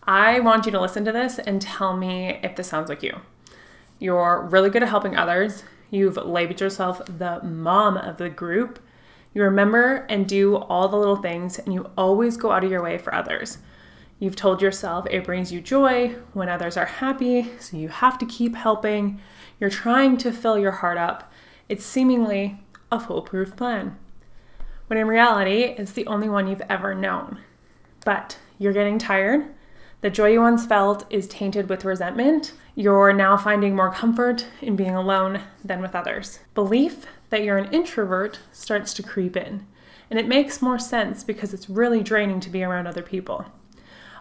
I want you to listen to this and tell me if this sounds like you. You're really good at helping others. You've labeled yourself the mom of the group. You remember and do all the little things, and you always go out of your way for others. You've told yourself it brings you joy when others are happy, so you have to keep helping. You're trying to fill your heart up. It's seemingly a foolproof plan, when in reality, it's the only one you've ever known. But you're getting tired. The joy you once felt is tainted with resentment. You're now finding more comfort in being alone than with others. Belief that you're an introvert starts to creep in, and it makes more sense because it's really draining to be around other people.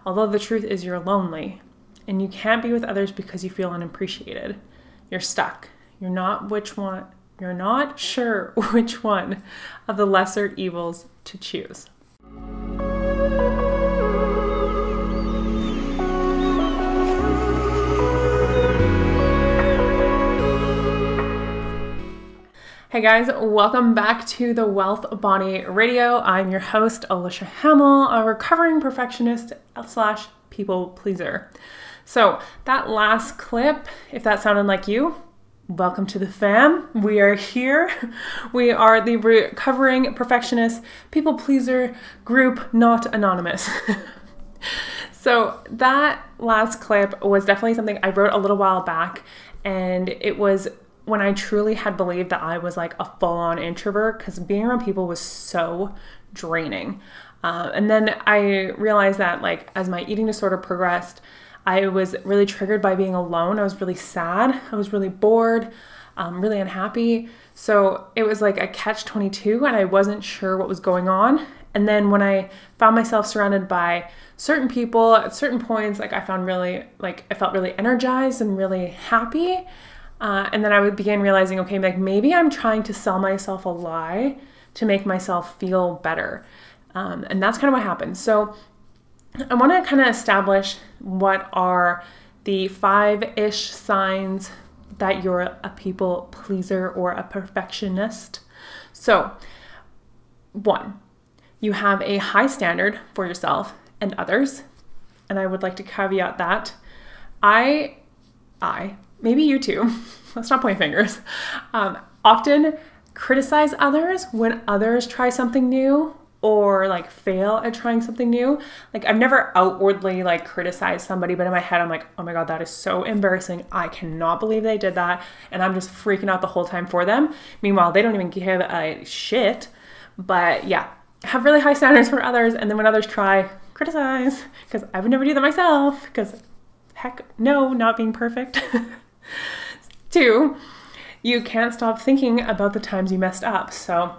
Although the truth is you're lonely, and you can't be with others because you feel unappreciated. You're stuck. You're not sure which one of the lesser evils to choose. Hey guys, welcome back to the Wellth Body Radio. I'm your host, Alicia Hamill, a recovering perfectionist / people pleaser. So that last clip, if that sounded like you, welcome to the fam. We are here. We are the recovering perfectionist people pleaser group, not anonymous. So that last clip was definitely something I wrote a little while back, and it was when I truly had believed that I was like a full-on introvert, because being around people was so draining. And then I realized that like as my eating disorder progressed, I was really triggered by being alone. I was really sad. I was really bored, really unhappy. So it was like a catch-22, and I wasn't sure what was going on. And then when I found myself surrounded by certain people at certain points, like I felt really energized and really happy. And then I would begin realizing, okay, like maybe I'm trying to sell myself a lie to make myself feel better. And that's kind of what happened. So I want to kind of establish what are the 5-ish signs that you're a people pleaser or a perfectionist. So 1, you have a high standard for yourself and others. And I would like to caveat that maybe you too, let's not point fingers, often criticize others when others try something new or like fail at trying something new. Like I've never outwardly like criticized somebody, but in my head I'm like, oh my God, that is so embarrassing. I cannot believe they did that. And I'm just freaking out the whole time for them. Meanwhile, they don't even give a shit. But yeah, have really high standards for others. And then when others try, criticize, because I would never do that myself, because heck no, not being perfect. 2, you can't stop thinking about the times you messed up. So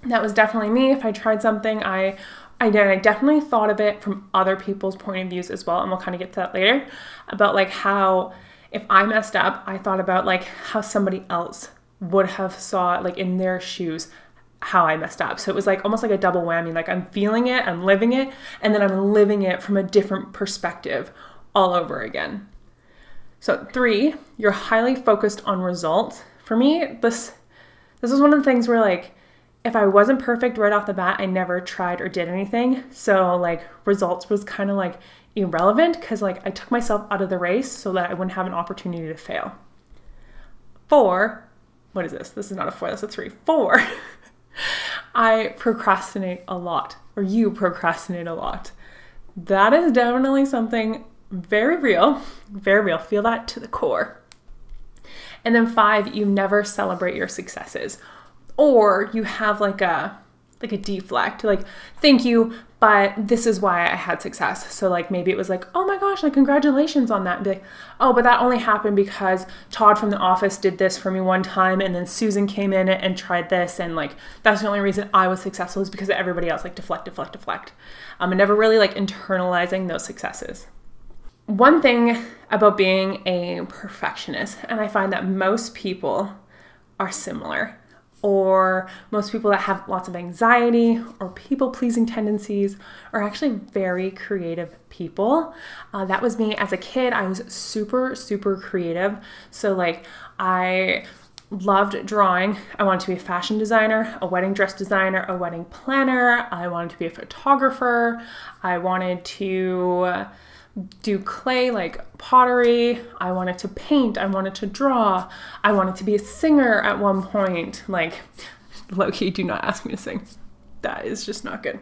that was definitely me. If I tried something, I definitely thought of it from other people's point of views as well. And we'll kind of get to that later about like how if I messed up, I thought about like how somebody else would have saw it, like in their shoes, how I messed up. So it was like almost like a double whammy. Like I'm feeling it, I'm living it, and then I'm living it from a different perspective all over again. So 3, you're highly focused on results. For me, this is one of the things where like, if I wasn't perfect right off the bat, I never tried or did anything. So like results was kind of like irrelevant because like I took myself out of the race so that I wouldn't have an opportunity to fail. 4, what is this? This is not a 4, that's a 3. 4, I procrastinate a lot, or you procrastinate a lot. That is definitely something very real, very real. Feel that to the core. And then 5, you never celebrate your successes, or you have like a deflect, like, thank you, but this is why I had success. So like maybe it was like, oh my gosh, like congratulations on that. And be like, oh, but that only happened because Todd from the office did this for me one time, and then Susan came in and tried this, and like that's the only reason I was successful is because everybody else like deflect. And never really like internalizing those successes. One thing about being a perfectionist, and I find that most people are similar, or most people that have lots of anxiety or people-pleasing tendencies are actually very creative people. That was me as a kid. I was super, super creative. So like I loved drawing. I wanted to be a fashion designer, a wedding dress designer, a wedding planner. I wanted to be a photographer. I wanted to do clay, like pottery. I wanted to paint. I wanted to draw. I wanted to be a singer at one point. Like, low-key, do not ask me to sing. That is just not good.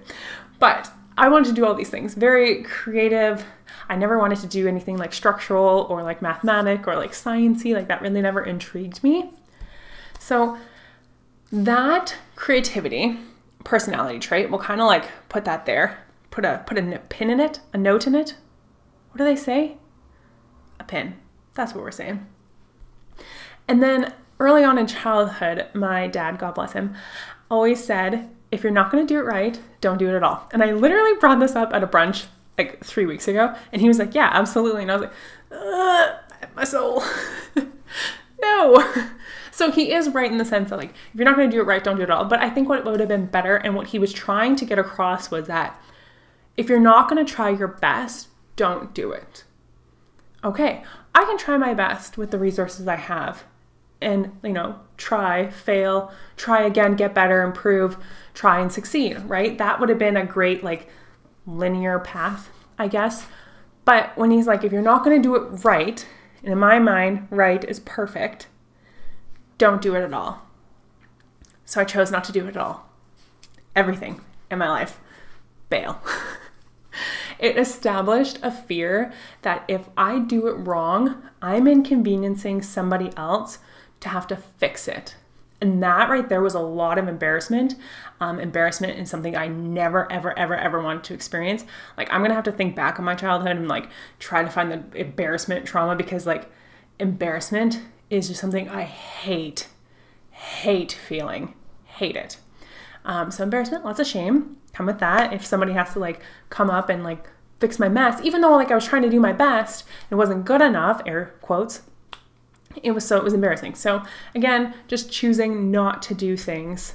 But I wanted to do all these things. Very creative. I never wanted to do anything like structural or like mathematic or like sciencey. Like that really never intrigued me. So that creativity, personality trait, we'll kind of like put that there. Put a pin in it, a note in it. What do they say? A pin. That's what we're saying. And then early on in childhood, my dad, God bless him, always said, if you're not going to do it right, don't do it at all. And I literally brought this up at a brunch like 3 weeks ago. And he was like, yeah, absolutely. And I was like, my soul. No. So he is right in the sense that like, if you're not going to do it right, don't do it at all. But I think what would have been better and what he was trying to get across was that if you're not going to try your best, don't do it. Okay, I can try my best with the resources I have and, try, fail, try again, get better, improve, try and succeed, right? That would have been a great like linear path, I guess. But when he's like, if you're not going to do it right, and in my mind, right is perfect, don't do it at all. So I chose not to do it at all. Everything in my life, bail. It established a fear that if I do it wrong, I'm inconveniencing somebody else to have to fix it. And that right there was a lot of embarrassment. Embarrassment is something I never, ever, ever, ever wanted to experience. Like, I'm going to have to think back on my childhood and like try to find the embarrassment trauma, because like embarrassment is just something I hate feeling, hate it. So embarrassment, lots of shame come with that. If somebody has to like come up and like fix my mess, even though like I was trying to do my best, it wasn't good enough, air quotes, it was embarrassing. So again, just choosing not to do things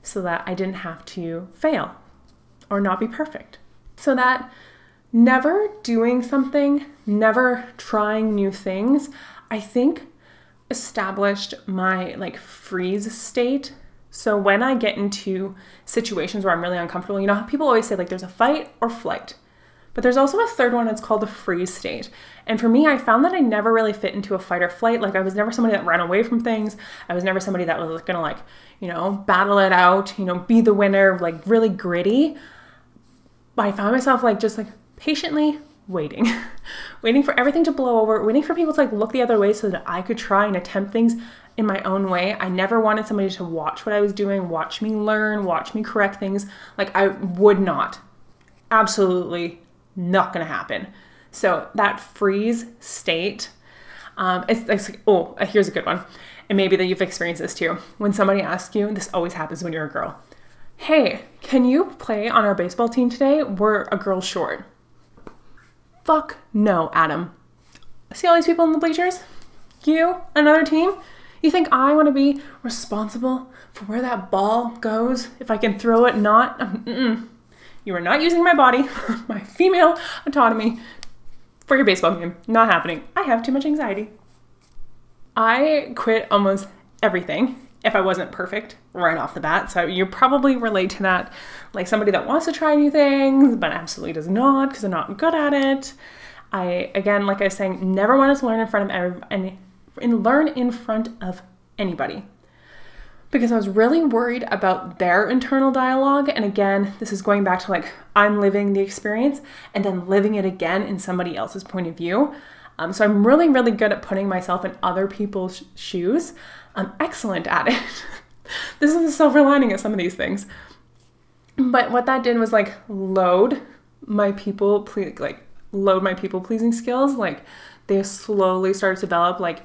so that I didn't have to fail or not be perfect. So that never doing something, never trying new things, I think established my like freeze state. So when I get into situations where I'm really uncomfortable, you know how people always say like there's a fight or flight, but there's also a third one. It's called the freeze state. And for me, I found that I never really fit into a fight or flight. Like I was never somebody that ran away from things. I was never somebody that was gonna like, battle it out, be the winner, like really gritty. But I found myself like just like patiently waiting, waiting for everything to blow over, waiting for people to like look the other way so that I could try and attempt things in my own way. I never wanted somebody to watch what I was doing, watch me learn, watch me correct things. Like I would not, absolutely not going to happen. So that freeze state, it's like, oh, here's a good one. And maybe that you've experienced this too. When somebody asks you, this always happens when you're a girl, hey, can you play on our baseball team today? We're a girl short. Fuck no, Adam. See all these people in the bleachers? You, another team? You think I want to be responsible for where that ball goes if I can throw it not? You are not using my body, my female autonomy for your baseball game. Not happening. I have too much anxiety. I quit almost everything if I wasn't perfect right off the bat. So you probably relate to that. Like somebody that wants to try new things, but absolutely does not because they're not good at it. Again, like I was saying, never wanted to learn in front of anybody, because I was really worried about their internal dialogue. And again, this is going back to like, I'm living the experience and then living it again in somebody else's point of view. So I'm really, really good at putting myself in other people's shoes. I'm excellent at it. This is the silver lining of some of these things. But what that did was like load my people pleasing skills. Like they slowly started to develop. Like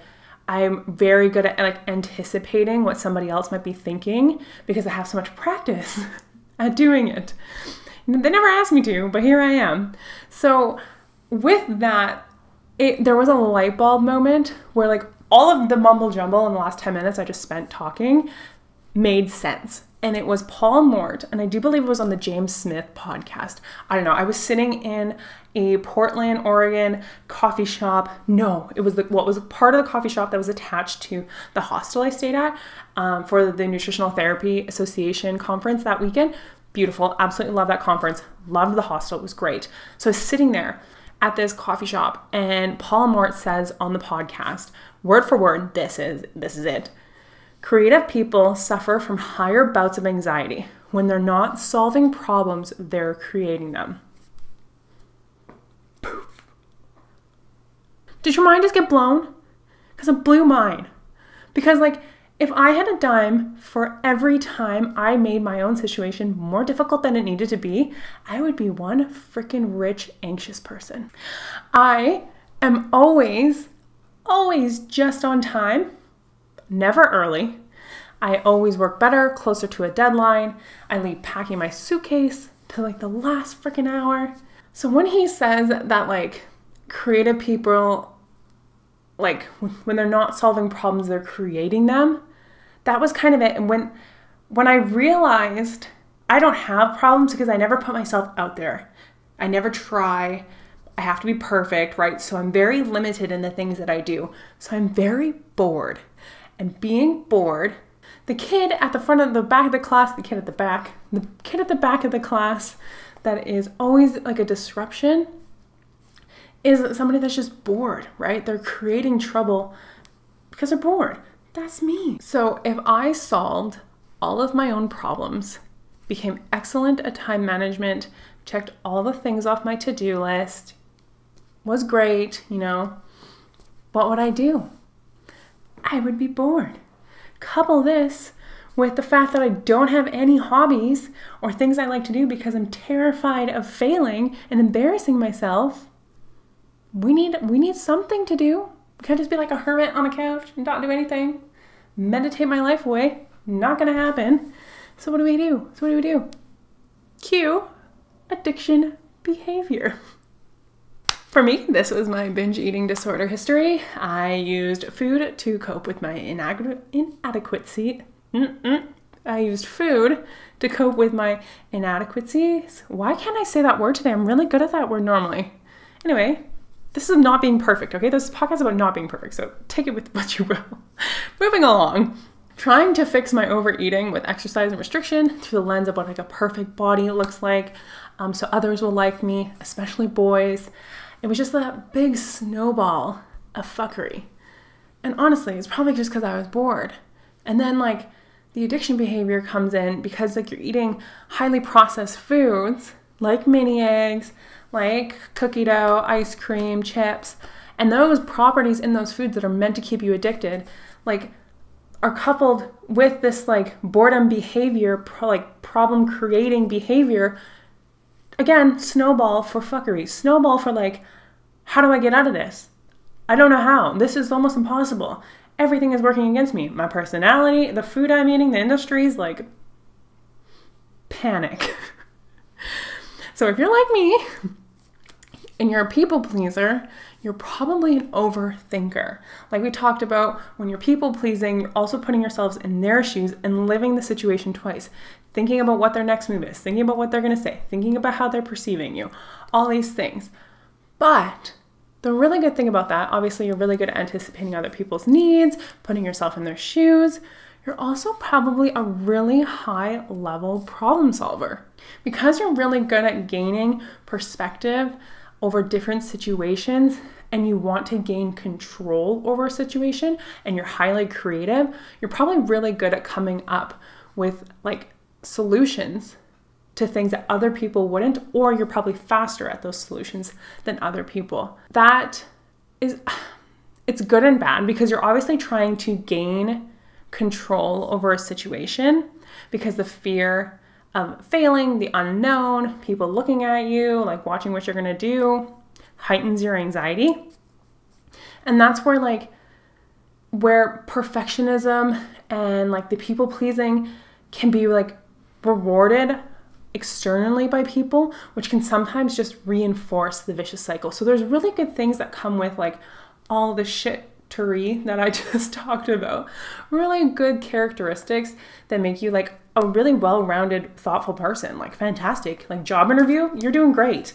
I'm very good at like anticipating what somebody else might be thinking because I have so much practice at doing it. They never asked me to, but here I am. So with that, there was a light bulb moment where like all of the mumble jumble in the last 10 minutes I just spent talking made sense. And it was Paul Mort, and I do believe it was on the James Smith podcast. I don't know. I was sitting in a Portland, Oregon coffee shop. No, it was what was part of the coffee shop that was attached to the hostel I stayed at for the Nutritional Therapy Association conference that weekend. Beautiful. Absolutely love that conference. Loved the hostel. It was great. So I was sitting there at this coffee shop, and Paul Mort says on the podcast, word for word, this is it. Creative people suffer from higher bouts of anxiety when they're not solving problems, they're creating them. Poof. Did your mind just get blown? Because it blew mine. Because like, if I had a dime for every time I made my own situation more difficult than it needed to be, I would be one freaking rich, anxious person. I am always just on time, never early. I always work better, closer to a deadline. I leave packing my suitcase to like the last freaking hour. So when he says that like creative people, like when they're not solving problems, they're creating them, that was kind of it. And when I realized I don't have problems because I never put myself out there. I never try. I have to be perfect, right? So I'm very limited in the things that I do. So I'm very bored. And being bored, the kid at the front of the back of the class, the kid at the back of the class that is always like a disruption is somebody that's just bored, right? They're creating trouble because they're bored. That's me. So if I solved all of my own problems, became excellent at time management, checked all the things off my to-do list, was great, you know, what would I do? I would be bored. Couple this with the fact that I don't have any hobbies or things I like to do because I'm terrified of failing and embarrassing myself. We need something to do. We can't just be like a hermit on a couch and not do anything. Meditate my life away. Not gonna happen. So what do we do? Cue addiction behavior. For me, this was my binge eating disorder history. I used food to cope with my inadequacy. I used food to cope with my inadequacies. Why can't I say that word today? I'm really good at that word normally. Anyway, this is not being perfect, okay? This podcast is about not being perfect, so take it with what you will. Moving along. Trying to fix my overeating with exercise and restriction through the lens of what like a perfect body looks like, so others will like me, especially boys. It was just that big snowball of fuckery. And honestly, it's probably just because I was bored. And then like the addiction behavior comes in because like you're eating highly processed foods like mini eggs, like cookie dough, ice cream, chips, and those properties in those foods that are meant to keep you addicted, like are coupled with this like boredom behavior, like problem creating behavior. Again, snowball for fuckery. Snowball for like, how do I get out of this? I don't know how. This is almost impossible. Everything is working against me. My personality, the food I'm eating, the industries, like panic. So if you're like me and you're a people pleaser, you're probably an overthinker. Like we talked about, when you're people pleasing, you're also putting yourselves in their shoes and living the situation twice. Thinking about what their next move is, thinking about what they're going to say, thinking about how they're perceiving you, all these things. But the really good thing about that, obviously you're really good at anticipating other people's needs, putting yourself in their shoes. You're also probably a really high level problem solver. Because you're really good at gaining perspective over different situations and you want to gain control over a situation and you're highly creative, you're probably really good at coming up with like solutions to things that other people wouldn't, or you're probably faster at those solutions than other people. That is, it's good and bad because you're obviously trying to gain control over a situation because the fear of failing, the unknown, people looking at you, like watching what you're gonna do, heightens your anxiety. And that's where perfectionism and like the people pleasing can be like rewarded externally by people, which can sometimes just reinforce the vicious cycle. So there's really good things that come with like all the shittery that I just talked about. Really good characteristics that make you like a really well-rounded, thoughtful person. Like fantastic, like job interview, you're doing great.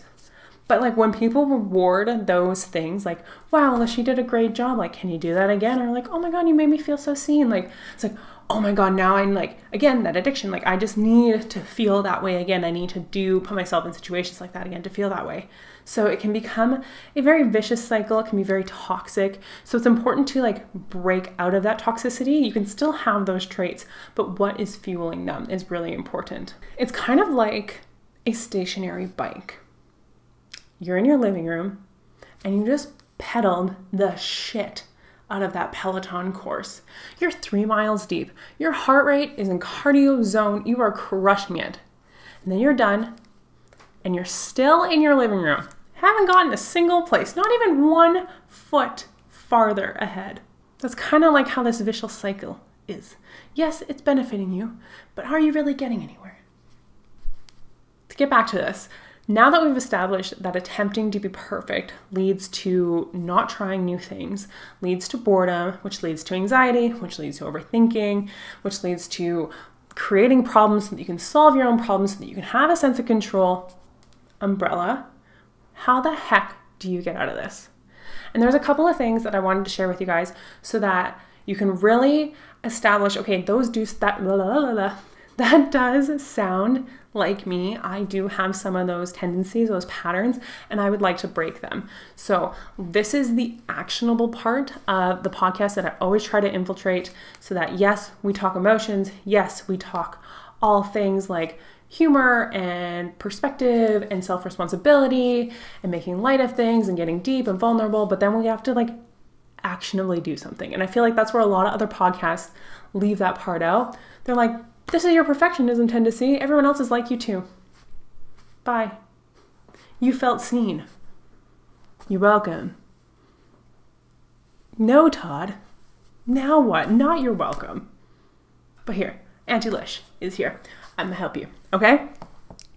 But like when people reward those things, like, wow, she did a great job. Like, can you do that again? Or like, oh my God, you made me feel so seen. Like, it's like, oh my God, now I'm like, again, that addiction, like I just need to feel that way again. I need to put myself in situations like that again to feel that way. So it can become a very vicious cycle. It can be very toxic. So it's important to like break out of that toxicity. You can still have those traits, but what is fueling them is really important. It's kind of like a stationary bike. You're in your living room and you just pedaled the shit out of that Peloton course. You're 3 miles deep. Your heart rate is in cardio zone. You are crushing it. And then you're done and you're still in your living room. Haven't gotten a single place, not even 1 foot farther ahead. That's kind of like how this vicious cycle is. Yes, it's benefiting you, but are you really getting anywhere? To get back to this, now that we've established that attempting to be perfect leads to not trying new things, leads to boredom, which leads to anxiety, which leads to overthinking, which leads to creating problems so that you can solve your own problems, so that you can have a sense of control, umbrella, how the heck do you get out of this? And there's a couple of things that I wanted to share with you guys so that you can really establish, okay, that does sound like me. I do have some of those tendencies, those patterns, and I would like to break them. So this is the actionable part of the podcast that I always try to infiltrate so that yes, we talk emotions. Yes, we talk all things like humor and perspective and self-responsibility and making light of things and getting deep and vulnerable, but then we have to like actionably do something. And I feel like that's where a lot of other podcasts leave that part out. They're like, this is your perfectionism tendency. Everyone else is like you too. Bye. You felt seen. You're welcome. No, Todd. Now what? Not you're welcome. But here, Auntie Lish is here. I'm gonna help you, okay?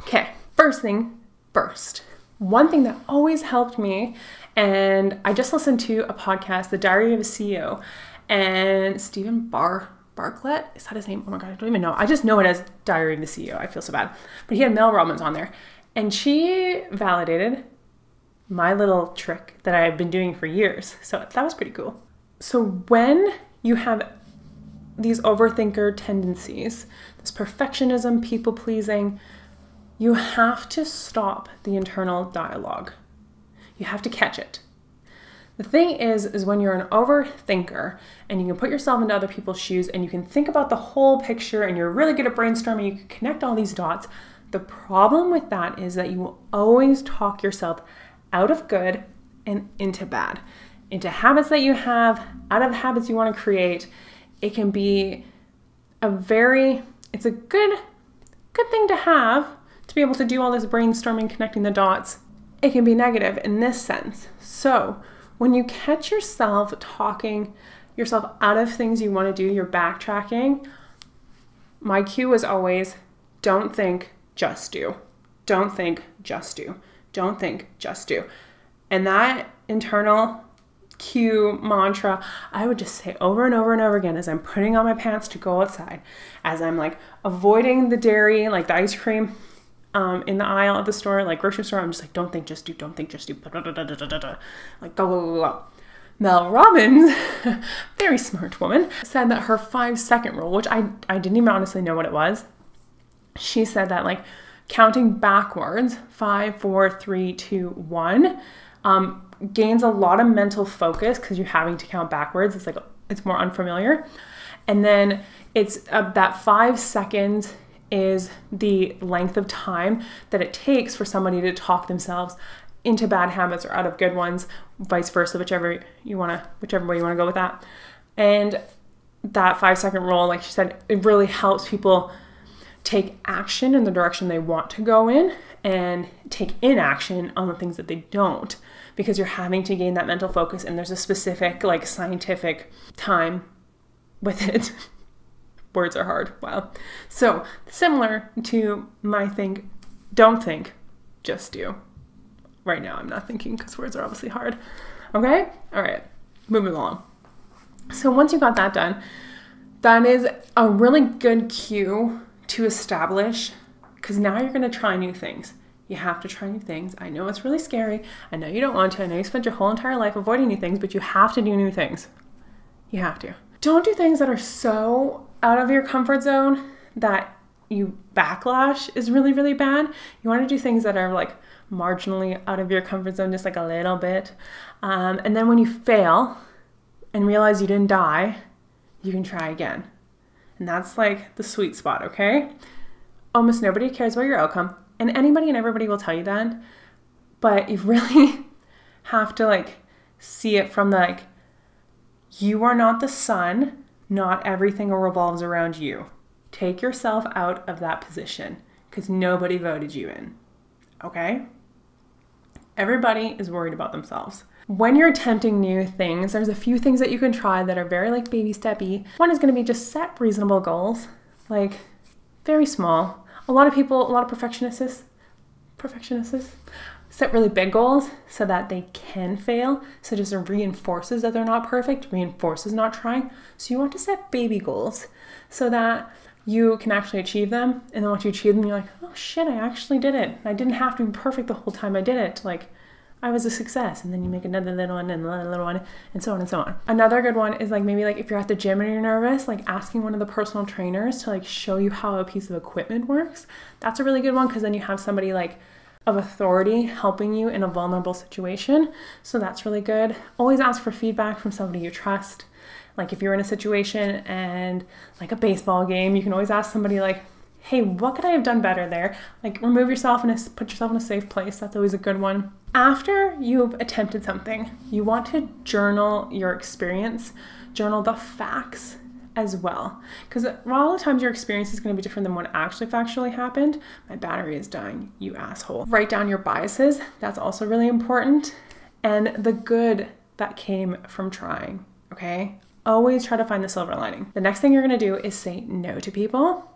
Okay, first thing first. One thing that always helped me, and I just listened to a podcast, The Diary of a CEO, and Stephen Bartlett, is that his name? Oh my God, I don't even know. I just know it as Diary of the CEO. I feel so bad. But he had Mel Robbins on there, and she validated my little trick that I've been doing for years. So that was pretty cool. So when you have these overthinker tendencies, this perfectionism, people pleasing, you have to stop the internal dialogue. You have to catch it. The thing is when you're an overthinker and you can put yourself into other people's shoes and you can think about the whole picture and you're really good at brainstorming, you can connect all these dots. The problem with that is that you will always talk yourself out of good and into bad, into habits that you have, out of habits you want to create. It can be it's a good thing to have to be able to do all this brainstorming, connecting the dots. It can be negative in this sense. So when you catch yourself talking yourself out of things you want to do, you're backtracking, my cue is always, don't think, just do. Don't think, just do. Don't think, just do. And that internal cue mantra, I would just say over and over and over again as I'm putting on my pants to go outside, as I'm like avoiding the dairy, like the ice cream in the aisle at the store, like grocery store. I'm just like, don't think, just do. Don't think, just do. Like go, go, go, go. Mel Robbins, very smart woman, said that her 5-second rule, which I didn't even honestly know what it was. She said that like counting backwards, 5, 4, 3, 2, 1, gains a lot of mental focus because you're having to count backwards. It's like, it's more unfamiliar. And then it's that 5 seconds is the length of time that it takes for somebody to talk themselves into bad habits or out of good ones, vice versa, whichever way you want to go with that. And that 5-second rule, like she said, it really helps people take action in the direction they want to go in and take inaction on the things that they don't, because you're having to gain that mental focus and there's a specific like scientific time with it. Words are hard. Wow. So similar to my don't think, just do. Right now I'm not thinking because words are obviously hard. Okay? All right. Moving along. So once you got that done, that is a really good cue to establish, because now you're going to try new things. You have to try new things. I know it's really scary. I know you don't want to. I know you spent your whole entire life avoiding new things, but you have to do new things. You have to. Don't do things that are so out of your comfort zone that you backlash is really, really bad. You want to do things that are like marginally out of your comfort zone, just like a little bit. And then when you fail and realize you didn't die, you can try again. And that's like the sweet spot, okay? Almost nobody cares about your outcome. And anybody and everybody will tell you that. But you really have to like see it from like, you are not the sun. Not everything revolves around you. Take yourself out of that position because nobody voted you in, okay? Everybody is worried about themselves. When you're attempting new things, there's a few things that you can try that are very like baby steppy. One is going to be just set reasonable goals, like very small. A lot of perfectionists set really big goals so that they can fail. So just reinforces that they're not perfect, reinforces not trying. So you want to set baby goals so that you can actually achieve them. And then once you achieve them, you're like, oh shit, I actually did it. I didn't have to be perfect the whole time I did it. Like, I was a success. And then you make another little one and another little one and so on and so on. Another good one is like maybe like if you're at the gym and you're nervous, like asking one of the personal trainers to like show you how a piece of equipment works. That's a really good one because then you have somebody like of authority helping you in a vulnerable situation. So that's really good. Always ask for feedback from somebody you trust. Like if you're in a situation and like a baseball game, you can always ask somebody like, hey, what could I have done better there? Like remove yourself and put yourself in a safe place. That's always a good one. After you've attempted something, you want to journal your experience, journal the facts as well. Because a lot of the times your experience is going to be different than what actually factually happened. My battery is dying, you asshole. Write down your biases. That's also really important. And the good that came from trying, okay? Always try to find the silver lining. The next thing you're going to do is say no to people.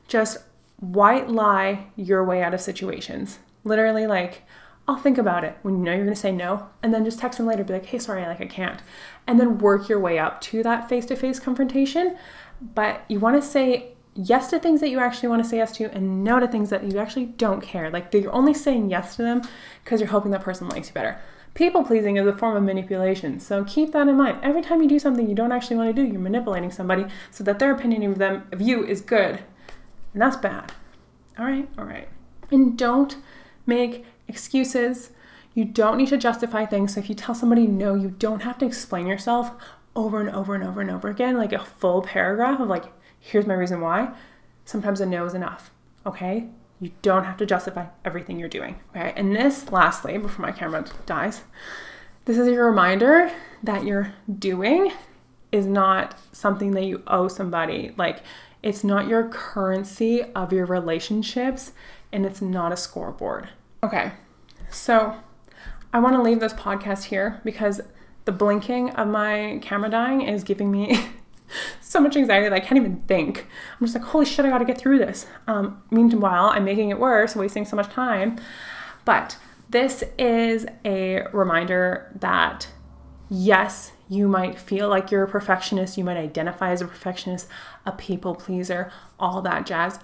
Just white lie your way out of situations. Literally like, I'll think about it when you know you're going to say no, and then just text them later, be like, hey, sorry, like I can't. And then work your way up to that face-to-face confrontation. But you want to say yes to things that you actually want to say yes to and no to things that you actually don't care. Like you're only saying yes to them because you're hoping that person likes you better. People pleasing is a form of manipulation. So keep that in mind. Every time you do something you don't actually want to do, you're manipulating somebody so that their opinion of you is good. And that's bad. All right. And don't make excuses. You don't need to justify things. So if you tell somebody no, you don't have to explain yourself over and over and over and over again, like a full paragraph of like, here's my reason why. Sometimes a no is enough, okay? You don't have to justify everything you're doing, okay? And this, lastly, before my camera dies, this is your reminder that your doing is not something that you owe somebody. Like, it's not your currency of your relationships, and it's not a scoreboard. Okay, so I want to leave this podcast here because the blinking of my camera dying is giving me so much anxiety that I can't even think. I'm just like, holy shit, I got to get through this. Meanwhile, I'm making it worse, wasting so much time. But this is a reminder that yes, you might feel like you're a perfectionist. You might identify as a perfectionist, a people pleaser, all that jazz.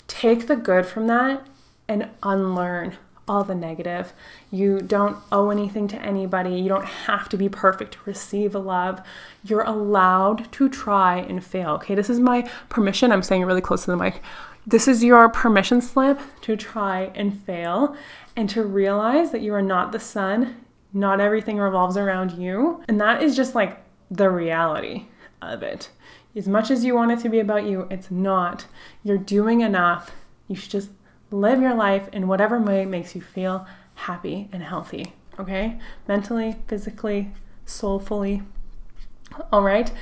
Take the good from that and unlearn all the negative. You don't owe anything to anybody. You don't have to be perfect to receive love. You're allowed to try and fail. Okay, this is my permission. I'm saying it really close to the mic. This is your permission slip to try and fail and to realize that you are not the sun. Not everything revolves around you. And that is just like the reality of it. As much as you want it to be about you, it's not. You're doing enough. You should just live your life in whatever way makes you feel happy and healthy, okay? Mentally, physically, soulfully. All right.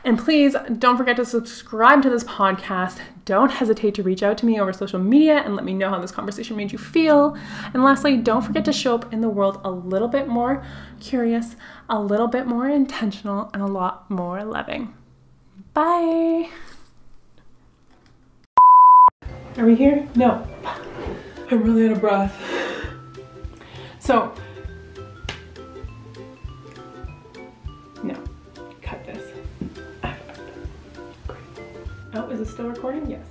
And please don't forget to subscribe to this podcast. Don't hesitate to reach out to me over social media and let me know how this conversation made you feel. And lastly, don't forget to show up in the world a little bit more curious, a little bit more intentional, and a lot more loving. Bye. Are we here? No. I'm really out of breath. So, no. Cut this. Oh, is it still recording? Yes.